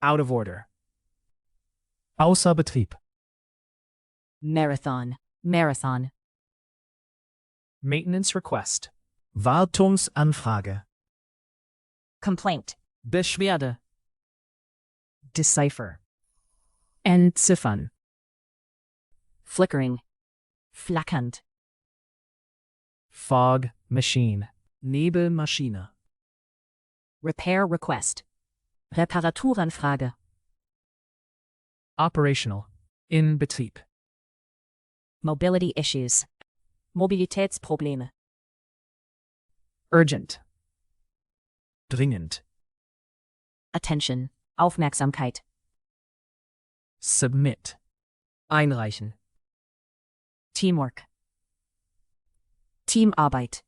out of order, außer Betrieb, Marathon, marathon. maintenance request, Wartungsanfrage, Complaint, Beschwerde, decipher, entziffern. Flickering, flackernd. fog machine, Nebelmaschine, Repair request, Reparaturanfrage. operational, in Betrieb, Mobility issues, Mobilitätsprobleme. urgent, dringend, Attention, Aufmerksamkeit. submit, einreichen, Teamwork, Teamarbeit.